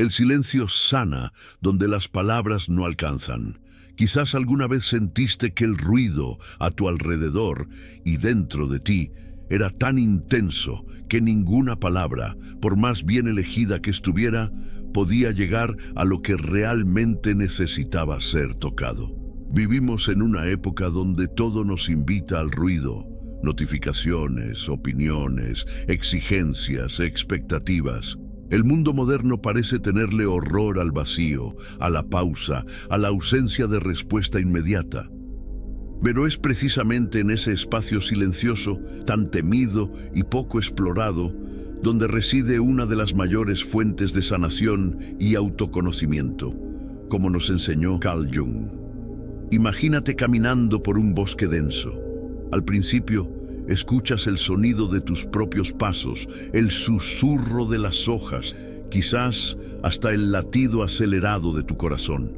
El silencio sana donde las palabras no alcanzan. Quizás alguna vez sentiste que el ruido a tu alrededor y dentro de ti era tan intenso que ninguna palabra, por más bien elegida que estuviera, podía llegar a lo que realmente necesitaba ser tocado. Vivimos en una época donde todo nos invita al ruido: notificaciones, opiniones, exigencias, expectativas. El mundo moderno parece tenerle horror al vacío, a la pausa, a la ausencia de respuesta inmediata. Pero es precisamente en ese espacio silencioso, tan temido y poco explorado, donde reside una de las mayores fuentes de sanación y autoconocimiento, como nos enseñó Carl Jung. Imagínate caminando por un bosque denso. Al principio, escuchas el sonido de tus propios pasos, el susurro de las hojas, quizás hasta el latido acelerado de tu corazón.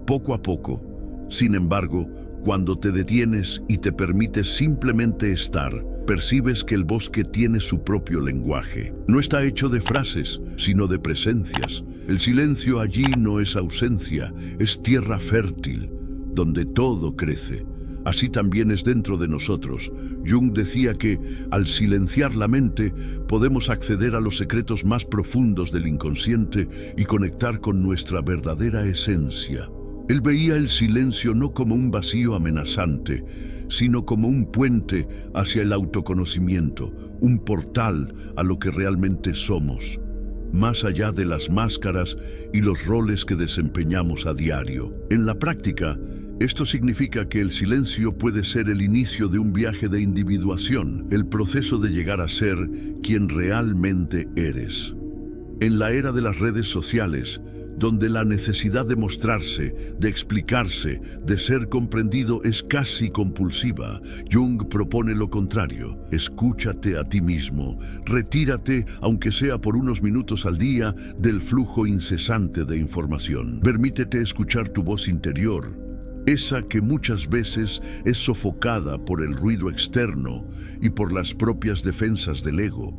Poco a poco, sin embargo, cuando te detienes y te permites simplemente estar, percibes que el bosque tiene su propio lenguaje. No está hecho de frases, sino de presencias. El silencio allí no es ausencia, es tierra fértil, donde todo crece. Así también es dentro de nosotros. Jung decía que, al silenciar la mente, podemos acceder a los secretos más profundos del inconsciente y conectar con nuestra verdadera esencia. Él veía el silencio no como un vacío amenazante, sino como un puente hacia el autoconocimiento, un portal a lo que realmente somos, más allá de las máscaras y los roles que desempeñamos a diario. En la práctica, esto significa que el silencio puede ser el inicio de un viaje de individuación, el proceso de llegar a ser quien realmente eres. En la era de las redes sociales, donde la necesidad de mostrarse, de explicarse, de ser comprendido es casi compulsiva, Jung propone lo contrario: escúchate a ti mismo, retírate, aunque sea por unos minutos al día, del flujo incesante de información. Permítete escuchar tu voz interior, esa que muchas veces es sofocada por el ruido externo y por las propias defensas del ego.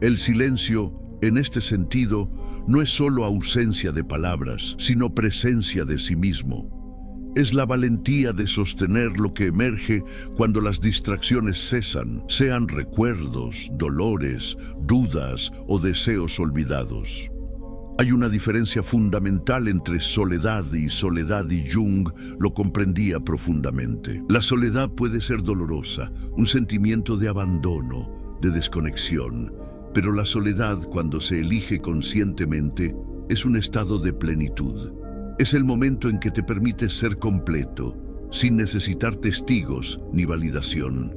El silencio, en este sentido, no es solo ausencia de palabras, sino presencia de sí mismo. Es la valentía de sostener lo que emerge cuando las distracciones cesan, sean recuerdos, dolores, dudas o deseos olvidados. Hay una diferencia fundamental entre soledad, y Jung lo comprendía profundamente. La soledad puede ser dolorosa, un sentimiento de abandono, de desconexión, pero la soledad, cuando se elige conscientemente, es un estado de plenitud. Es el momento en que te permites ser completo, sin necesitar testigos ni validación.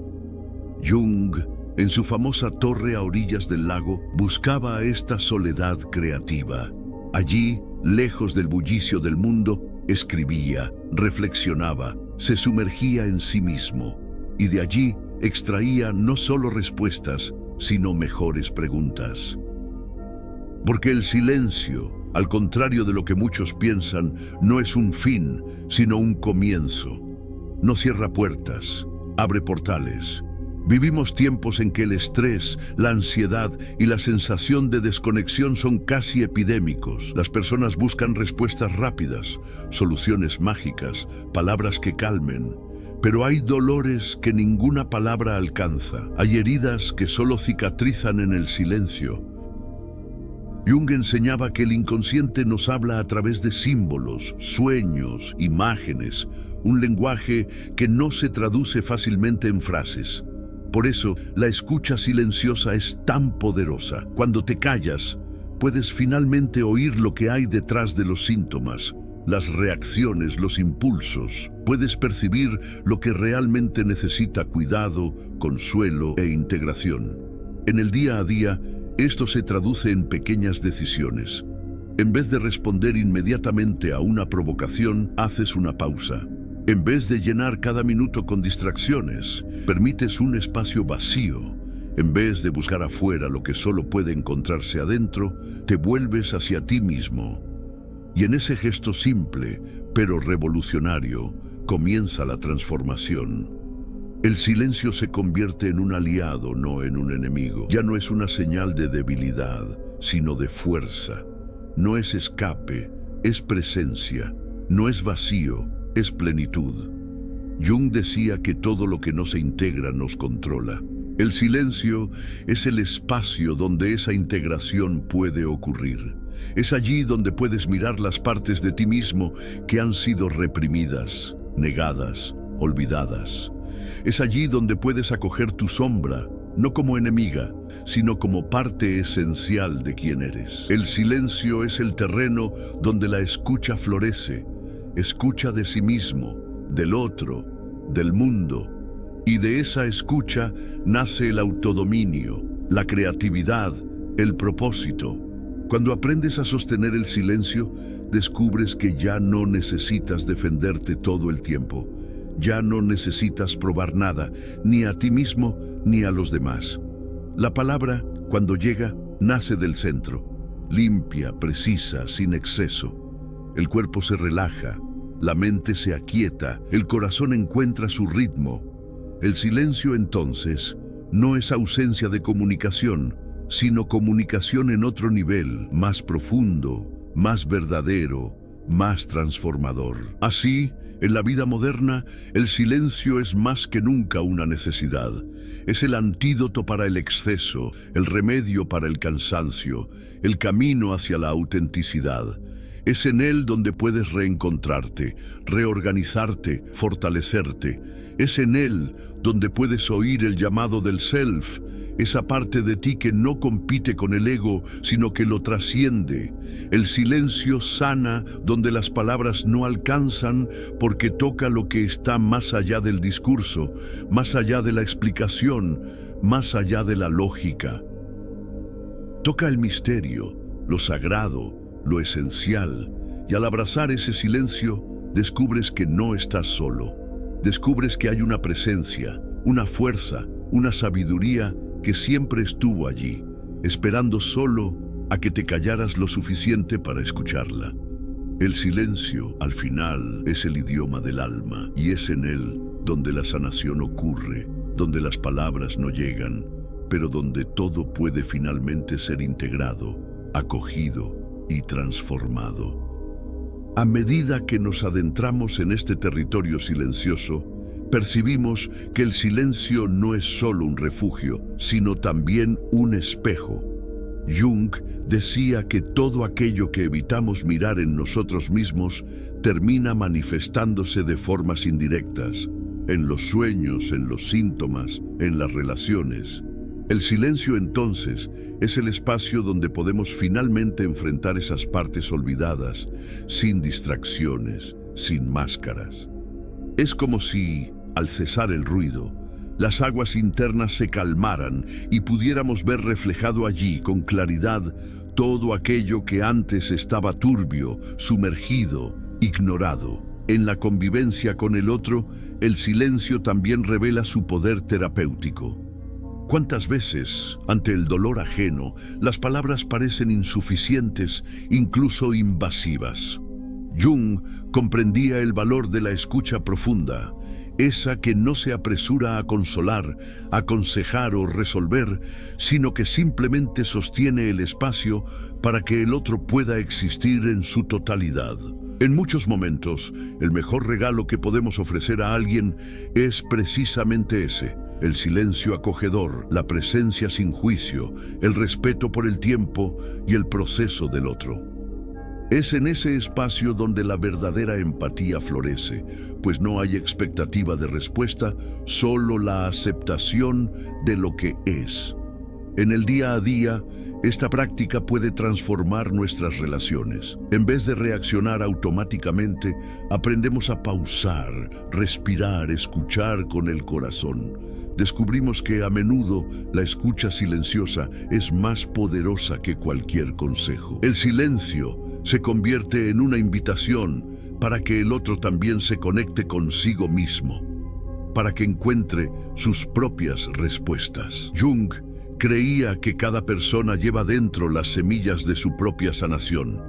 Jung, en su famosa torre a orillas del lago, buscaba esta soledad creativa. Allí, lejos del bullicio del mundo, escribía, reflexionaba, se sumergía en sí mismo, y de allí extraía no solo respuestas, sino mejores preguntas. Porque el silencio, al contrario de lo que muchos piensan, no es un fin, sino un comienzo. No cierra puertas, abre portales. Vivimos tiempos en que el estrés, la ansiedad y la sensación de desconexión son casi epidémicos. Las personas buscan respuestas rápidas, soluciones mágicas, palabras que calmen. Pero hay dolores que ninguna palabra alcanza. Hay heridas que solo cicatrizan en el silencio. Jung enseñaba que el inconsciente nos habla a través de símbolos, sueños, imágenes, un lenguaje que no se traduce fácilmente en frases. Por eso, la escucha silenciosa es tan poderosa. Cuando te callas, puedes finalmente oír lo que hay detrás de los síntomas, las reacciones, los impulsos. Puedes percibir lo que realmente necesita cuidado, consuelo e integración. En el día a día, esto se traduce en pequeñas decisiones. En vez de responder inmediatamente a una provocación, haces una pausa. En vez de llenar cada minuto con distracciones, permites un espacio vacío. En vez de buscar afuera lo que solo puede encontrarse adentro, te vuelves hacia ti mismo. Y en ese gesto simple, pero revolucionario, comienza la transformación. El silencio se convierte en un aliado, no en un enemigo. Ya no es una señal de debilidad, sino de fuerza. no es escape, es presencia, no es vacío, es plenitud. Jung decía que todo lo que no se integra nos controla. El silencio es el espacio donde esa integración puede ocurrir. Es allí donde puedes mirar las partes de ti mismo que han sido reprimidas, negadas, olvidadas. Es allí donde puedes acoger tu sombra, no como enemiga, sino como parte esencial de quién eres. El silencio es el terreno donde la escucha florece. Escucha de sí mismo, del otro, del mundo. Y de esa escucha nace el autodominio, la creatividad, el propósito. Cuando aprendes a sostener el silencio, descubres que ya no necesitas defenderte todo el tiempo. Ya no necesitas probar nada, ni a ti mismo ni a los demás. La palabra, cuando llega, nace del centro, limpia, precisa, sin exceso. El cuerpo se relaja, la mente se aquieta, el corazón encuentra su ritmo. El silencio, entonces, no es ausencia de comunicación, sino comunicación en otro nivel, más profundo, más verdadero, más transformador. Así, en la vida moderna, el silencio es más que nunca una necesidad. Es el antídoto para el exceso, el remedio para el cansancio, el camino hacia la autenticidad. Es en él donde puedes reencontrarte, reorganizarte, fortalecerte. Es en él donde puedes oír el llamado del self, esa parte de ti que no compite con el ego, sino que lo trasciende. El silencio sana donde las palabras no alcanzan porque toca lo que está más allá del discurso, más allá de la explicación, más allá de la lógica. Toca el misterio, lo sagrado, lo esencial, y al abrazar ese silencio, descubres que no estás solo. Descubres que hay una presencia, una fuerza, una sabiduría que siempre estuvo allí, esperando solo a que te callaras lo suficiente para escucharla. El silencio, al final, es el idioma del alma, y es en él donde la sanación ocurre, donde las palabras no llegan, pero donde todo puede finalmente ser integrado, acogido y transformado. A medida que nos adentramos en este territorio silencioso, percibimos que el silencio no es solo un refugio, sino también un espejo. Jung decía que todo aquello que evitamos mirar en nosotros mismos termina manifestándose de formas indirectas, en los sueños, en los síntomas, en las relaciones. El silencio, entonces, es el espacio donde podemos finalmente enfrentar esas partes olvidadas, sin distracciones, sin máscaras. Es como si, al cesar el ruido, las aguas internas se calmaran y pudiéramos ver reflejado allí con claridad todo aquello que antes estaba turbio, sumergido, ignorado. En la convivencia con el otro, el silencio también revela su poder terapéutico. ¿Cuántas veces, ante el dolor ajeno, las palabras parecen insuficientes, incluso invasivas? Jung comprendía el valor de la escucha profunda, esa que no se apresura a consolar, aconsejar o resolver, sino que simplemente sostiene el espacio para que el otro pueda existir en su totalidad. En muchos momentos, el mejor regalo que podemos ofrecer a alguien es precisamente ese: el silencio acogedor, la presencia sin juicio, el respeto por el tiempo y el proceso del otro. Es en ese espacio donde la verdadera empatía florece, pues no hay expectativa de respuesta, solo la aceptación de lo que es. En el día a día, esta práctica puede transformar nuestras relaciones. En vez de reaccionar automáticamente, aprendemos a pausar, respirar, escuchar con el corazón. Descubrimos que a menudo la escucha silenciosa es más poderosa que cualquier consejo. El silencio se convierte en una invitación para que el otro también se conecte consigo mismo, para que encuentre sus propias respuestas. Jung creía que cada persona lleva dentro las semillas de su propia sanación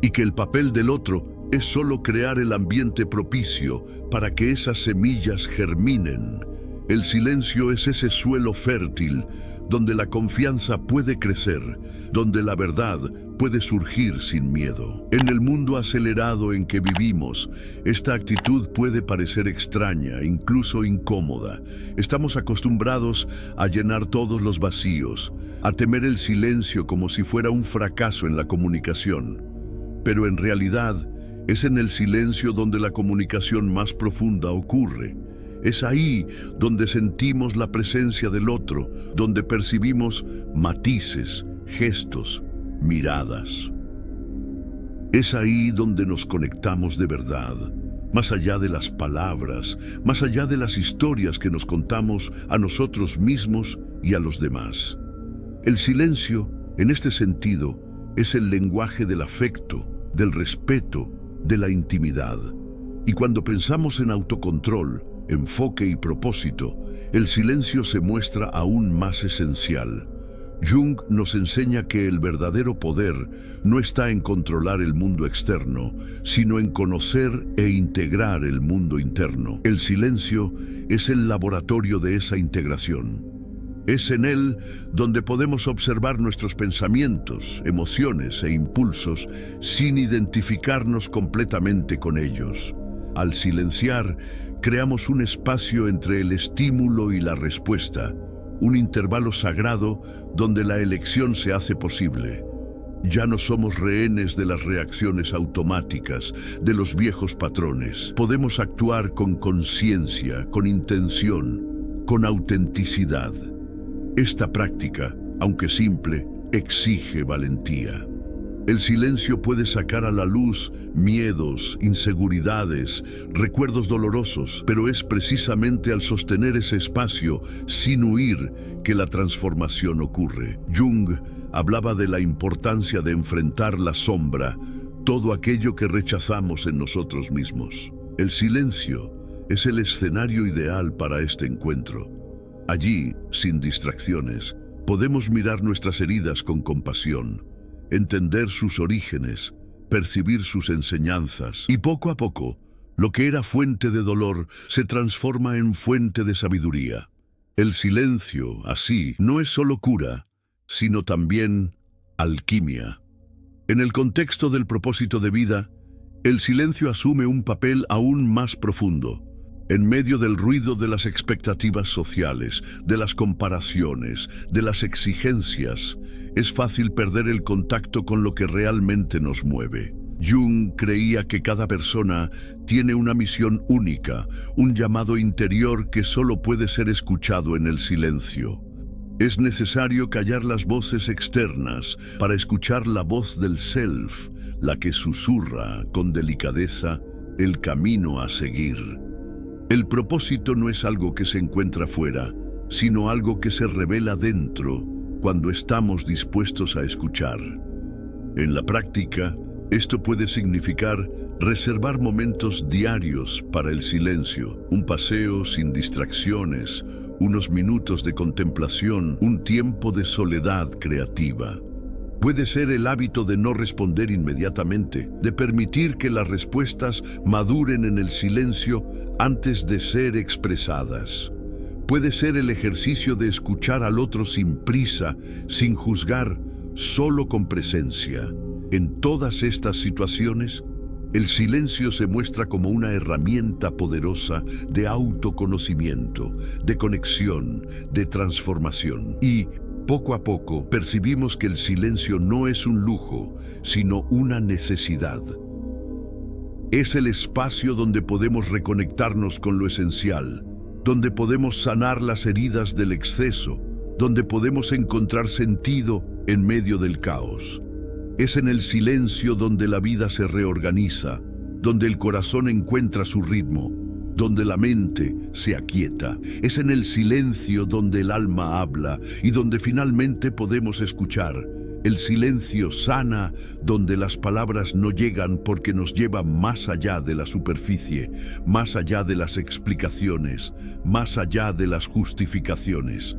y que el papel del otro es solo crear el ambiente propicio para que esas semillas germinen. El silencio es ese suelo fértil donde la confianza puede crecer, donde la verdad puede surgir sin miedo. En el mundo acelerado en que vivimos, esta actitud puede parecer extraña, incluso incómoda. Estamos acostumbrados a llenar todos los vacíos, a temer el silencio como si fuera un fracaso en la comunicación. Pero en realidad, es en el silencio donde la comunicación más profunda ocurre. Es ahí donde sentimos la presencia del otro, donde percibimos matices, gestos, miradas. Es ahí donde nos conectamos de verdad, más allá de las palabras, más allá de las historias que nos contamos a nosotros mismos y a los demás. El silencio, en este sentido, es el lenguaje del afecto, del respeto, de la intimidad. Y cuando pensamos en autocontrol, enfoque y propósito, el silencio se muestra aún más esencial. Jung nos enseña que el verdadero poder no está en controlar el mundo externo, sino en conocer e integrar el mundo interno. El silencio es el laboratorio de esa integración. Es en él donde podemos observar nuestros pensamientos, emociones e impulsos sin identificarnos completamente con ellos. Al silenciar, creamos un espacio entre el estímulo y la respuesta, un intervalo sagrado donde la elección se hace posible. Ya no somos rehenes de las reacciones automáticas, de los viejos patrones. Podemos actuar con conciencia, con intención, con autenticidad. Esta práctica, aunque simple, exige valentía. El silencio puede sacar a la luz miedos, inseguridades, recuerdos dolorosos, pero es precisamente al sostener ese espacio, sin huir, que la transformación ocurre. Jung hablaba de la importancia de enfrentar la sombra, todo aquello que rechazamos en nosotros mismos. El silencio es el escenario ideal para este encuentro. Allí, sin distracciones, podemos mirar nuestras heridas con compasión, entender sus orígenes, percibir sus enseñanzas, y poco a poco, lo que era fuente de dolor se transforma en fuente de sabiduría. El silencio, así, no es solo cura, sino también alquimia. En el contexto del propósito de vida, el silencio asume un papel aún más profundo. En medio del ruido de las expectativas sociales, de las comparaciones, de las exigencias, es fácil perder el contacto con lo que realmente nos mueve. Jung creía que cada persona tiene una misión única, un llamado interior que solo puede ser escuchado en el silencio. Es necesario callar las voces externas para escuchar la voz del self, la que susurra con delicadeza el camino a seguir. El propósito no es algo que se encuentra fuera, sino algo que se revela dentro cuando estamos dispuestos a escuchar. En la práctica, esto puede significar reservar momentos diarios para el silencio, un paseo sin distracciones, unos minutos de contemplación, un tiempo de soledad creativa. Puede ser el hábito de no responder inmediatamente, de permitir que las respuestas maduren en el silencio antes de ser expresadas. Puede ser el ejercicio de escuchar al otro sin prisa, sin juzgar, solo con presencia. En todas estas situaciones, el silencio se muestra como una herramienta poderosa de autoconocimiento, de conexión, de transformación. Y poco a poco percibimos que el silencio no es un lujo, sino una necesidad. Es el espacio donde podemos reconectarnos con lo esencial, donde podemos sanar las heridas del exceso, donde podemos encontrar sentido en medio del caos. Es en el silencio donde la vida se reorganiza, donde el corazón encuentra su ritmo, donde la mente se aquieta. Es en el silencio donde el alma habla y donde finalmente podemos escuchar. El silencio sana, donde las palabras no llegan porque nos lleva más allá de la superficie, más allá de las explicaciones, más allá de las justificaciones.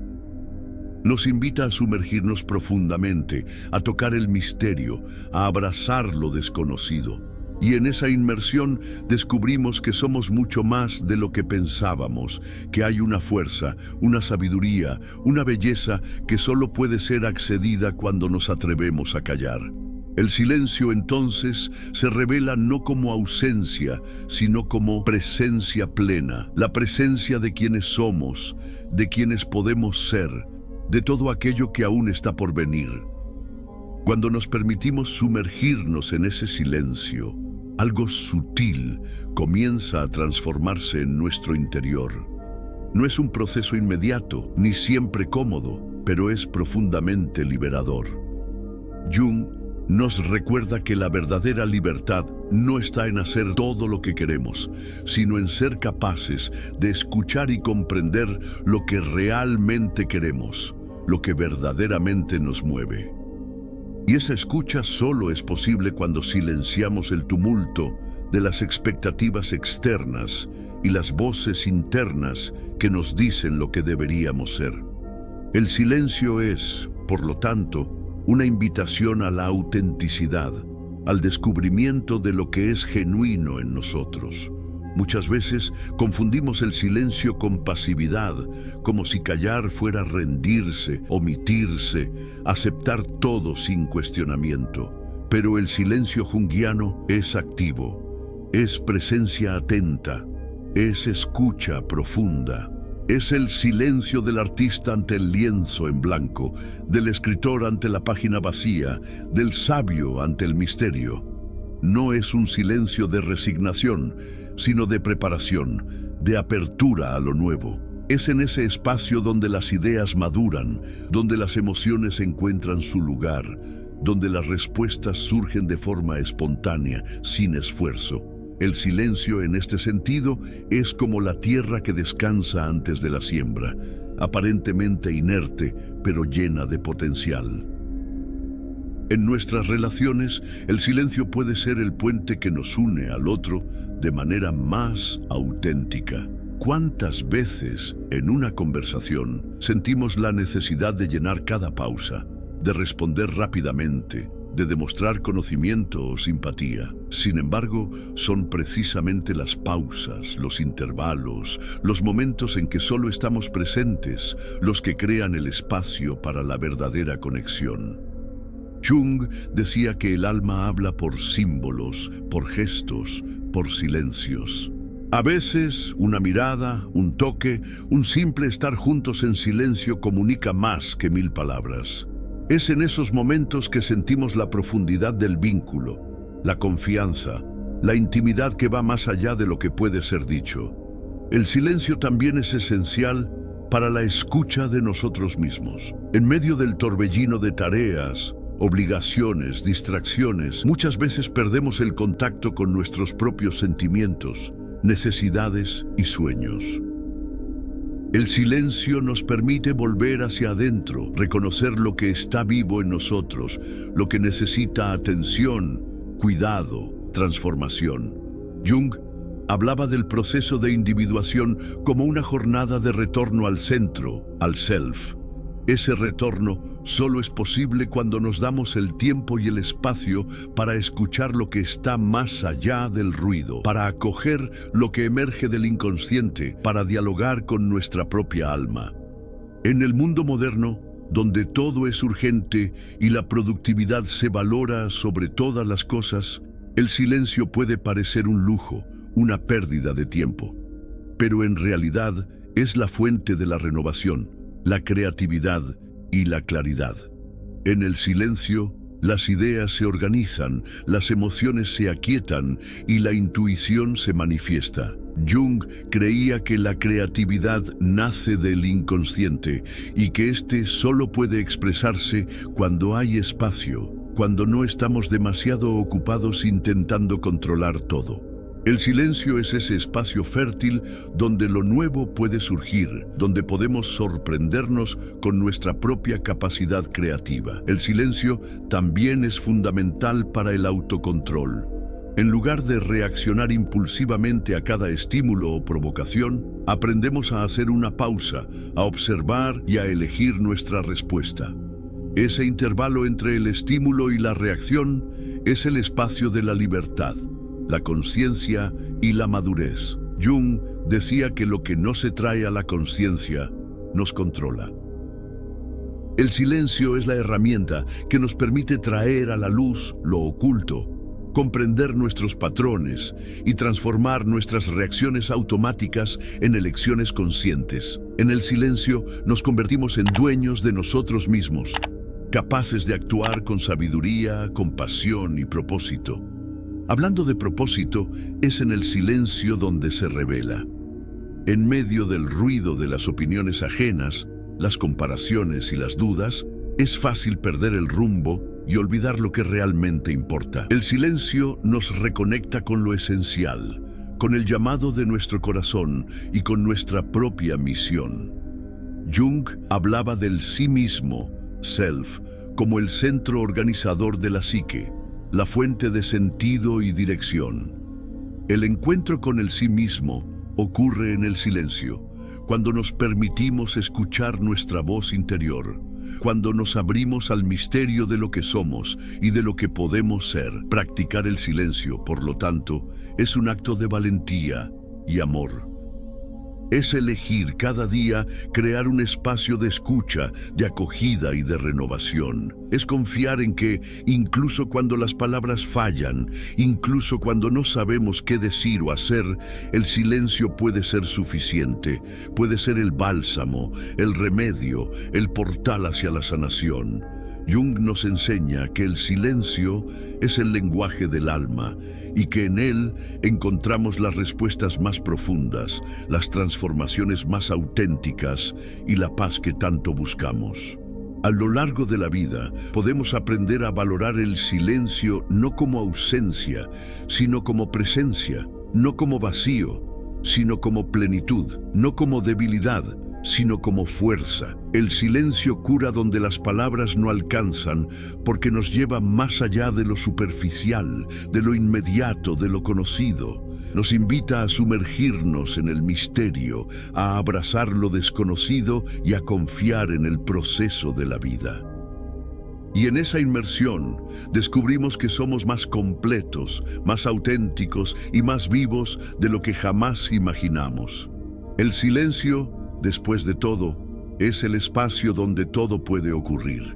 Nos invita a sumergirnos profundamente, a tocar el misterio, a abrazar lo desconocido. Y en esa inmersión descubrimos que somos mucho más de lo que pensábamos, que hay una fuerza, una sabiduría, una belleza que solo puede ser accedida cuando nos atrevemos a callar. El silencio entonces se revela no como ausencia, sino como presencia plena, la presencia de quienes somos, de quienes podemos ser, de todo aquello que aún está por venir. Cuando nos permitimos sumergirnos en ese silencio, algo sutil comienza a transformarse en nuestro interior. No es un proceso inmediato, ni siempre cómodo, pero es profundamente liberador. Jung nos recuerda que la verdadera libertad no está en hacer todo lo que queremos, sino en ser capaces de escuchar y comprender lo que realmente queremos, lo que verdaderamente nos mueve. Y esa escucha solo es posible cuando silenciamos el tumulto de las expectativas externas y las voces internas que nos dicen lo que deberíamos ser. El silencio es, por lo tanto, una invitación a la autenticidad, al descubrimiento de lo que es genuino en nosotros. Muchas veces confundimos el silencio con pasividad, como si callar fuera rendirse, omitirse, aceptar todo sin cuestionamiento. Pero el silencio junguiano es activo, es presencia atenta, es escucha profunda. Es el silencio del artista ante el lienzo en blanco, del escritor ante la página vacía, del sabio ante el misterio. No es un silencio de resignación, sino de preparación, de apertura a lo nuevo. Es en ese espacio donde las ideas maduran, donde las emociones encuentran su lugar, donde las respuestas surgen de forma espontánea, sin esfuerzo. El silencio, en este sentido, es como la tierra que descansa antes de la siembra, aparentemente inerte, pero llena de potencial. En nuestras relaciones, el silencio puede ser el puente que nos une al otro de manera más auténtica. ¿Cuántas veces en una conversación sentimos la necesidad de llenar cada pausa, de responder rápidamente, de demostrar conocimiento o simpatía? Sin embargo, son precisamente las pausas, los intervalos, los momentos en que solo estamos presentes, los que crean el espacio para la verdadera conexión. Jung decía que el alma habla por símbolos, por gestos, por silencios. A veces, una mirada, un toque, un simple estar juntos en silencio comunica más que 1000 palabras. Es en esos momentos que sentimos la profundidad del vínculo, la confianza, la intimidad que va más allá de lo que puede ser dicho. El silencio también es esencial para la escucha de nosotros mismos. En medio del torbellino de tareas, obligaciones, distracciones, muchas veces perdemos el contacto con nuestros propios sentimientos, necesidades y sueños. El silencio nos permite volver hacia adentro, reconocer lo que está vivo en nosotros, lo que necesita atención, cuidado, transformación. Jung hablaba del proceso de individuación como una jornada de retorno al centro, al self. Ese retorno solo es posible cuando nos damos el tiempo y el espacio para escuchar lo que está más allá del ruido, para acoger lo que emerge del inconsciente, para dialogar con nuestra propia alma. En el mundo moderno, donde todo es urgente y la productividad se valora sobre todas las cosas, el silencio puede parecer un lujo, una pérdida de tiempo. Pero en realidad es la fuente de la renovación, la creatividad y la claridad. En el silencio, las ideas se organizan, las emociones se aquietan y la intuición se manifiesta. Jung creía que la creatividad nace del inconsciente y que éste solo puede expresarse cuando hay espacio, cuando no estamos demasiado ocupados intentando controlar todo. El silencio es ese espacio fértil donde lo nuevo puede surgir, donde podemos sorprendernos con nuestra propia capacidad creativa. El silencio también es fundamental para el autocontrol. En lugar de reaccionar impulsivamente a cada estímulo o provocación, aprendemos a hacer una pausa, a observar y a elegir nuestra respuesta. Ese intervalo entre el estímulo y la reacción es el espacio de la libertad, la conciencia y la madurez. Jung decía que lo que no se trae a la conciencia nos controla. El silencio es la herramienta que nos permite traer a la luz lo oculto, comprender nuestros patrones y transformar nuestras reacciones automáticas en elecciones conscientes. En el silencio nos convertimos en dueños de nosotros mismos, capaces de actuar con sabiduría, compasión y propósito. Hablando de propósito, es en el silencio donde se revela. En medio del ruido de las opiniones ajenas, las comparaciones y las dudas, es fácil perder el rumbo y olvidar lo que realmente importa. El silencio nos reconecta con lo esencial, con el llamado de nuestro corazón y con nuestra propia misión. Jung hablaba del sí mismo, self, como el centro organizador de la psique, la fuente de sentido y dirección. El encuentro con el sí mismo ocurre en el silencio, cuando nos permitimos escuchar nuestra voz interior, cuando nos abrimos al misterio de lo que somos y de lo que podemos ser. Practicar el silencio, por lo tanto, es un acto de valentía y amor. Es elegir cada día crear un espacio de escucha, de acogida y de renovación. Es confiar en que, incluso cuando las palabras fallan, incluso cuando no sabemos qué decir o hacer, el silencio puede ser suficiente, puede ser el bálsamo, el remedio, el portal hacia la sanación. Jung nos enseña que el silencio es el lenguaje del alma y que en él encontramos las respuestas más profundas, las transformaciones más auténticas y la paz que tanto buscamos. A lo largo de la vida podemos aprender a valorar el silencio no como ausencia, sino como presencia, no como vacío, sino como plenitud, no como debilidad, sino como fuerza. El silencio cura donde las palabras no alcanzan, porque nos lleva más allá de lo superficial, de lo inmediato, de lo conocido. Nos invita a sumergirnos en el misterio, a abrazar lo desconocido y a confiar en el proceso de la vida. Y en esa inmersión descubrimos que somos más completos, más auténticos y más vivos de lo que jamás imaginamos. El silencio, después de todo, es el espacio donde todo puede ocurrir,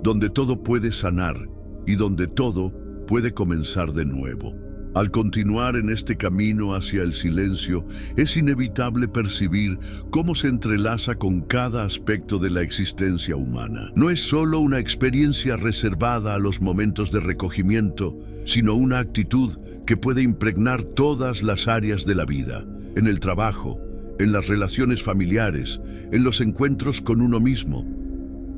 donde todo puede sanar y donde todo puede comenzar de nuevo. Al continuar en este camino hacia el silencio, es inevitable percibir cómo se entrelaza con cada aspecto de la existencia humana. No es solo una experiencia reservada a los momentos de recogimiento, sino una actitud que puede impregnar todas las áreas de la vida, en el trabajo, en las relaciones familiares, en los encuentros con uno mismo.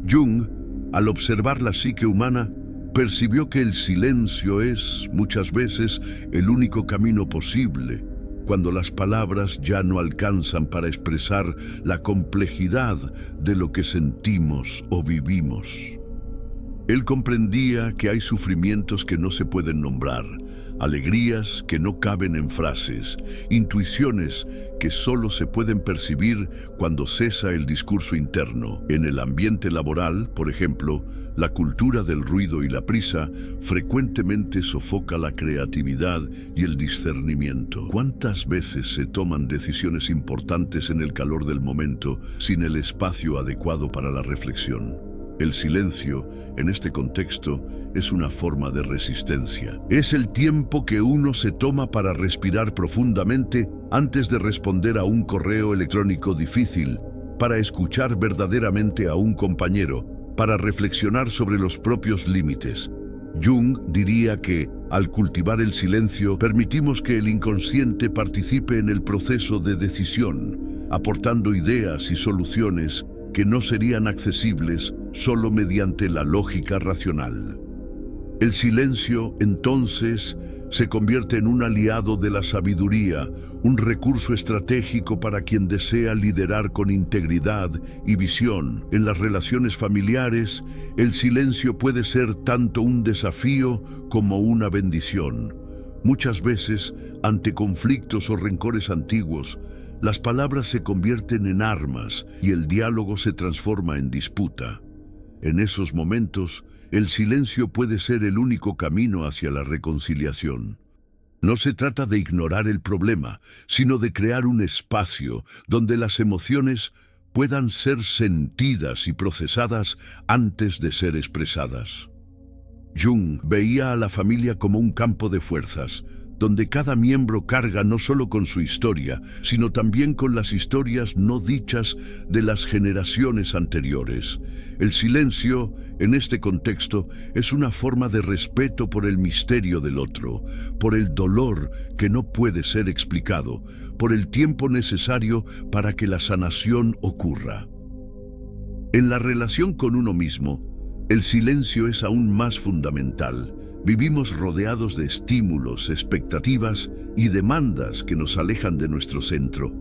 Jung, al observar la psique humana, percibió que el silencio es, muchas veces, el único camino posible, cuando las palabras ya no alcanzan para expresar la complejidad de lo que sentimos o vivimos. Él comprendía que hay sufrimientos que no se pueden nombrar, alegrías que no caben en frases, intuiciones que solo se pueden percibir cuando cesa el discurso interno. En el ambiente laboral, por ejemplo, la cultura del ruido y la prisa frecuentemente sofoca la creatividad y el discernimiento. ¿Cuántas veces se toman decisiones importantes en el calor del momento sin el espacio adecuado para la reflexión? El silencio, en este contexto, es una forma de resistencia. Es el tiempo que uno se toma para respirar profundamente antes de responder a un correo electrónico difícil, para escuchar verdaderamente a un compañero, para reflexionar sobre los propios límites. Jung diría que, al cultivar el silencio, permitimos que el inconsciente participe en el proceso de decisión, aportando ideas y soluciones que no serían accesibles solo mediante la lógica racional. El silencio, entonces, se convierte en un aliado de la sabiduría, un recurso estratégico para quien desea liderar con integridad y visión. En las relaciones familiares, el silencio puede ser tanto un desafío como una bendición. Muchas veces, ante conflictos o rencores antiguos, las palabras se convierten en armas y el diálogo se transforma en disputa. En esos momentos, el silencio puede ser el único camino hacia la reconciliación. No se trata de ignorar el problema, sino de crear un espacio donde las emociones puedan ser sentidas y procesadas antes de ser expresadas. Jung veía a la familia como un campo de fuerzas, donde cada miembro carga no solo con su historia, sino también con las historias no dichas de las generaciones anteriores. El silencio, en este contexto, es una forma de respeto por el misterio del otro, por el dolor que no puede ser explicado, por el tiempo necesario para que la sanación ocurra. En la relación con uno mismo, el silencio es aún más fundamental. Vivimos rodeados de estímulos, expectativas y demandas que nos alejan de nuestro centro.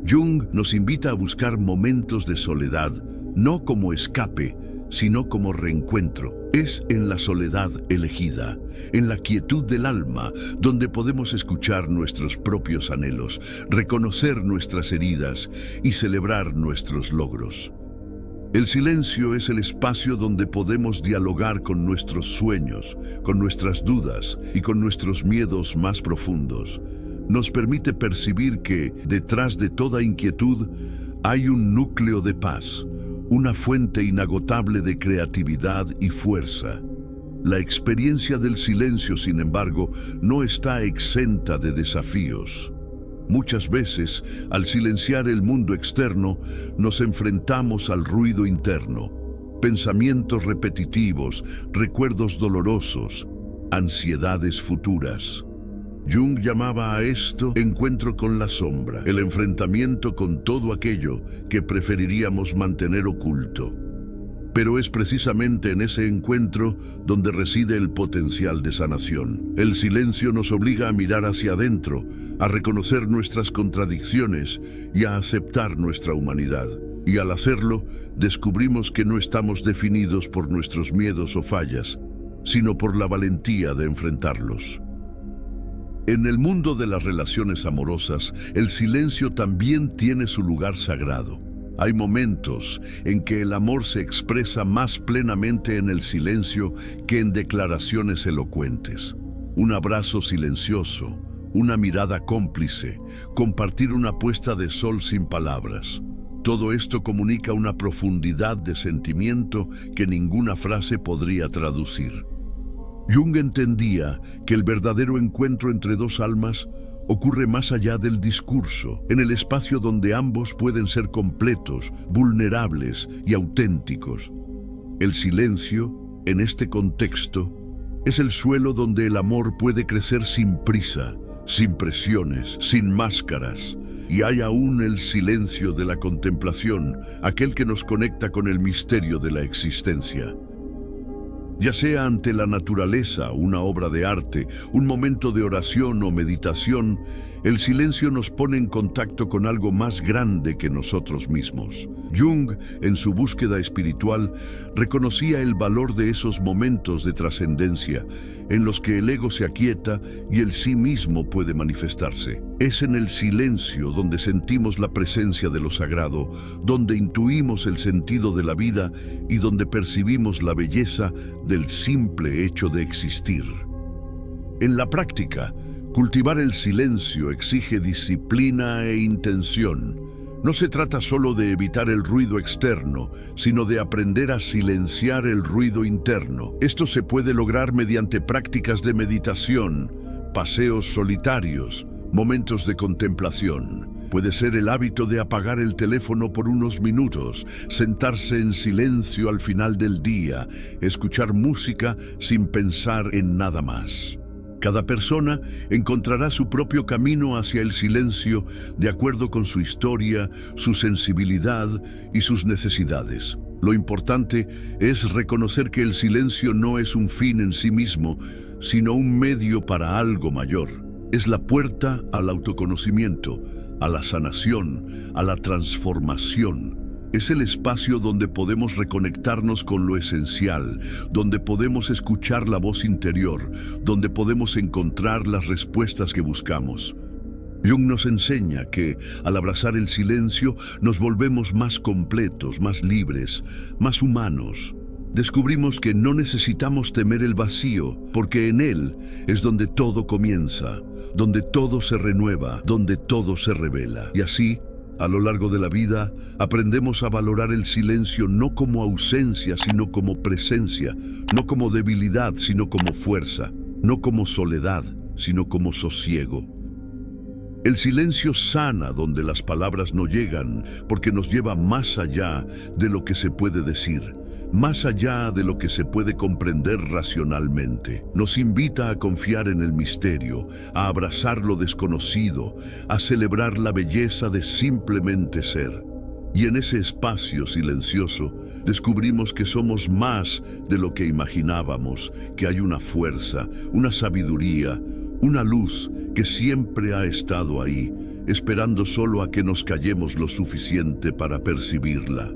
Jung nos invita a buscar momentos de soledad, no como escape, sino como reencuentro. Es en la soledad elegida, en la quietud del alma, donde podemos escuchar nuestros propios anhelos, reconocer nuestras heridas y celebrar nuestros logros. El silencio es el espacio donde podemos dialogar con nuestros sueños, con nuestras dudas y con nuestros miedos más profundos. Nos permite percibir que, detrás de toda inquietud, hay un núcleo de paz, una fuente inagotable de creatividad y fuerza. La experiencia del silencio, sin embargo, no está exenta de desafíos. Muchas veces, al silenciar el mundo externo, nos enfrentamos al ruido interno, pensamientos repetitivos, recuerdos dolorosos, ansiedades futuras. Jung llamaba a esto encuentro con la sombra, el enfrentamiento con todo aquello que preferiríamos mantener oculto. Pero es precisamente en ese encuentro donde reside el potencial de sanación. El silencio nos obliga a mirar hacia adentro, a reconocer nuestras contradicciones y a aceptar nuestra humanidad. Y al hacerlo, descubrimos que no estamos definidos por nuestros miedos o fallas, sino por la valentía de enfrentarlos. En el mundo de las relaciones amorosas, el silencio también tiene su lugar sagrado. Hay momentos en que el amor se expresa más plenamente en el silencio que en declaraciones elocuentes. Un abrazo silencioso, una mirada cómplice, compartir una puesta de sol sin palabras. Todo esto comunica una profundidad de sentimiento que ninguna frase podría traducir. Jung entendía que el verdadero encuentro entre dos almas ocurre más allá del discurso, en el espacio donde ambos pueden ser completos, vulnerables y auténticos. El silencio, en este contexto, es el suelo donde el amor puede crecer sin prisa, sin presiones, sin máscaras. Y hay aún el silencio de la contemplación, aquel que nos conecta con el misterio de la existencia. Ya sea ante la naturaleza, una obra de arte, un momento de oración o meditación, el silencio nos pone en contacto con algo más grande que nosotros mismos. Jung, en su búsqueda espiritual, reconocía el valor de esos momentos de trascendencia, en los que el ego se aquieta y el sí mismo puede manifestarse. Es en el silencio donde sentimos la presencia de lo sagrado, donde intuimos el sentido de la vida y donde percibimos la belleza del simple hecho de existir. En la práctica, cultivar el silencio exige disciplina e intención. No se trata solo de evitar el ruido externo, sino de aprender a silenciar el ruido interno. Esto se puede lograr mediante prácticas de meditación, paseos solitarios, momentos de contemplación. Puede ser el hábito de apagar el teléfono por unos minutos, sentarse en silencio al final del día, escuchar música sin pensar en nada más. Cada persona encontrará su propio camino hacia el silencio de acuerdo con su historia, su sensibilidad y sus necesidades. Lo importante es reconocer que el silencio no es un fin en sí mismo, sino un medio para algo mayor. Es la puerta al autoconocimiento, a la sanación, a la transformación. Es el espacio donde podemos reconectarnos con lo esencial, donde podemos escuchar la voz interior, donde podemos encontrar las respuestas que buscamos. Jung nos enseña que, al abrazar el silencio, nos volvemos más completos, más libres, más humanos. Descubrimos que no necesitamos temer el vacío, porque en él es donde todo comienza, donde todo se renueva, donde todo se revela. Y así, A lo largo de la vida, aprendemos a valorar el silencio no como ausencia, sino como presencia, no como debilidad, sino como fuerza, no como soledad, sino como sosiego. El silencio sana donde las palabras no llegan, porque nos lleva más allá de lo que se puede decir, más allá de lo que se puede comprender racionalmente. Nos invita a confiar en el misterio, a abrazar lo desconocido, a celebrar la belleza de simplemente ser. Y en ese espacio silencioso descubrimos que somos más de lo que imaginábamos, que hay una fuerza, una sabiduría, una luz que siempre ha estado ahí, esperando solo a que nos callemos lo suficiente para percibirla.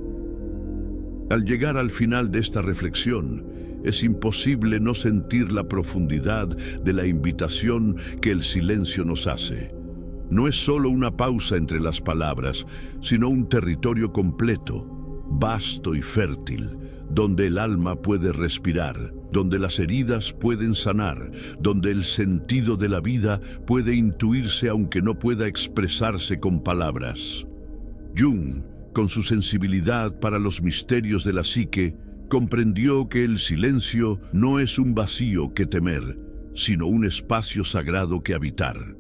Al llegar al final de esta reflexión, es imposible no sentir la profundidad de la invitación que el silencio nos hace. No es solo una pausa entre las palabras, sino un territorio completo, vasto y fértil, donde el alma puede respirar, donde las heridas pueden sanar, donde el sentido de la vida puede intuirse aunque no pueda expresarse con palabras. Jung, con su sensibilidad para los misterios de la psique, comprendió que el silencio no es un vacío que temer, sino un espacio sagrado que habitar.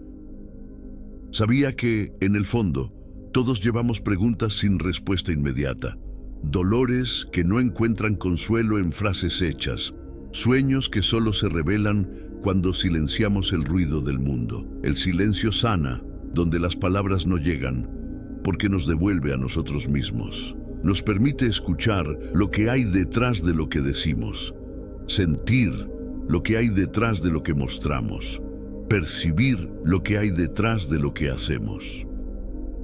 Sabía que, en el fondo, todos llevamos preguntas sin respuesta inmediata, dolores que no encuentran consuelo en frases hechas, sueños que solo se revelan cuando silenciamos el ruido del mundo. El silencio sana, donde las palabras no llegan, porque nos devuelve a nosotros mismos. Nos permite escuchar lo que hay detrás de lo que decimos, sentir lo que hay detrás de lo que mostramos, percibir lo que hay detrás de lo que hacemos.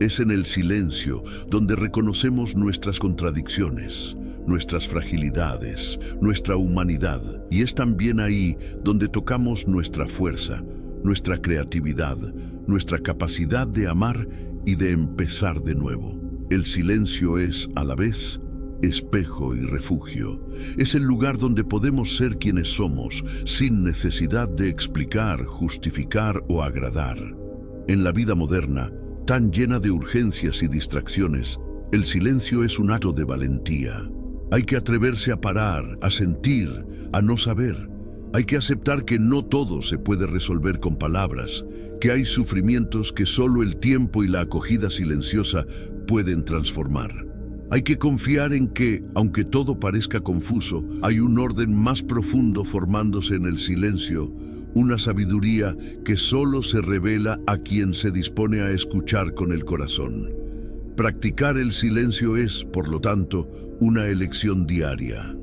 Es en el silencio donde reconocemos nuestras contradicciones, nuestras fragilidades, nuestra humanidad, y es también ahí donde tocamos nuestra fuerza, nuestra creatividad, nuestra capacidad de amar y de empezar de nuevo. El silencio es, a la vez, espejo y refugio. Es el lugar donde podemos ser quienes somos, sin necesidad de explicar, justificar o agradar. En la vida moderna, tan llena de urgencias y distracciones, el silencio es un acto de valentía. Hay que atreverse a parar, a sentir, a no saber. Hay que aceptar que no todo se puede resolver con palabras, que hay sufrimientos que solo el tiempo y la acogida silenciosa pueden transformar. Hay que confiar en que, aunque todo parezca confuso, hay un orden más profundo formándose en el silencio, una sabiduría que solo se revela a quien se dispone a escuchar con el corazón. Practicar el silencio es, por lo tanto, una elección diaria.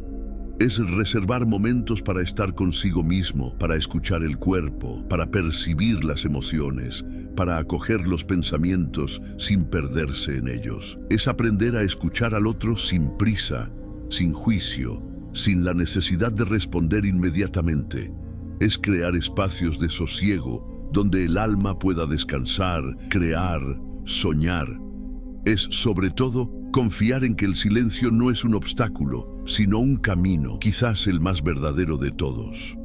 Es reservar momentos para estar consigo mismo, para escuchar el cuerpo, para percibir las emociones, para acoger los pensamientos sin perderse en ellos. Es aprender a escuchar al otro sin prisa, sin juicio, sin la necesidad de responder inmediatamente. Es crear espacios de sosiego donde el alma pueda descansar, crear, soñar. Es, sobre todo, confiar en que el silencio no es un obstáculo, sino un camino, quizás el más verdadero de todos.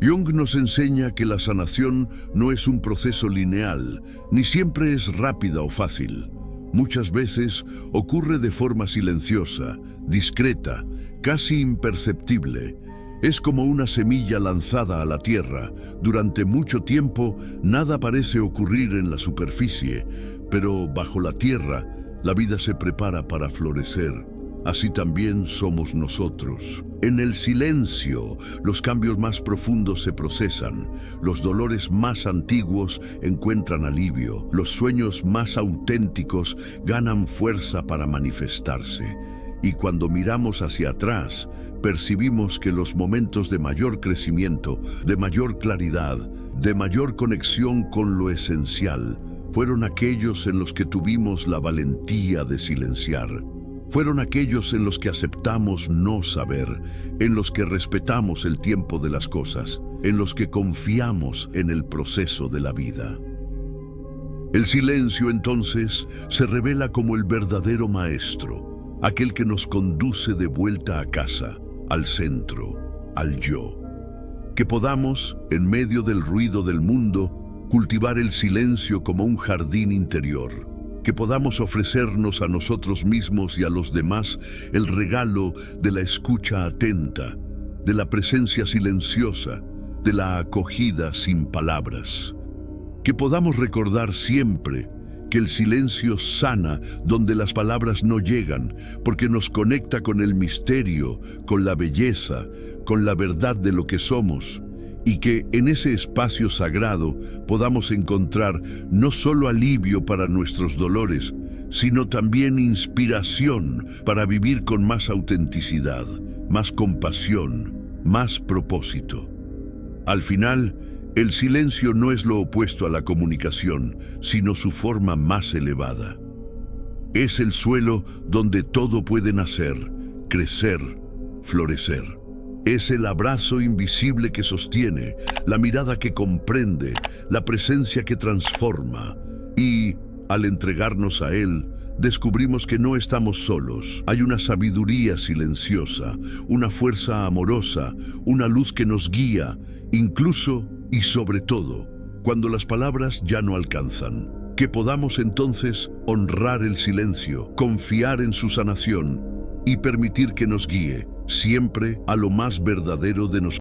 Jung nos enseña que la sanación no es un proceso lineal, ni siempre es rápida o fácil. Muchas veces ocurre de forma silenciosa, discreta, casi imperceptible. Es como una semilla lanzada a la tierra. Durante mucho tiempo, nada parece ocurrir en la superficie, pero bajo la tierra, la vida se prepara para florecer. Así también somos nosotros. En el silencio, los cambios más profundos se procesan, los dolores más antiguos encuentran alivio, los sueños más auténticos ganan fuerza para manifestarse. Y cuando miramos hacia atrás, percibimos que los momentos de mayor crecimiento, de mayor claridad, de mayor conexión con lo esencial, fueron aquellos en los que tuvimos la valentía de silenciar. Fueron aquellos en los que aceptamos no saber, en los que respetamos el tiempo de las cosas, en los que confiamos en el proceso de la vida. El silencio, entonces, se revela como el verdadero maestro, aquel que nos conduce de vuelta a casa, al centro, al yo. Que podamos, en medio del ruido del mundo, cultivar el silencio como un jardín interior, que podamos ofrecernos a nosotros mismos y a los demás el regalo de la escucha atenta, de la presencia silenciosa, de la acogida sin palabras. Que podamos recordar siempre que el silencio sana donde las palabras no llegan, porque nos conecta con el misterio, con la belleza, con la verdad de lo que somos, y que en ese espacio sagrado podamos encontrar no solo alivio para nuestros dolores, sino también inspiración para vivir con más autenticidad, más compasión, más propósito. Al final, el silencio no es lo opuesto a la comunicación, sino su forma más elevada. Es el suelo donde todo puede nacer, crecer, florecer. Es el abrazo invisible que sostiene, la mirada que comprende, la presencia que transforma. Y, al entregarnos a él, descubrimos que no estamos solos. Hay una sabiduría silenciosa, una fuerza amorosa, una luz que nos guía, incluso y sobre todo, cuando las palabras ya no alcanzan. Que podamos entonces honrar el silencio, confiar en su sanación y permitir que nos guíe siempre a lo más verdadero de nosotros.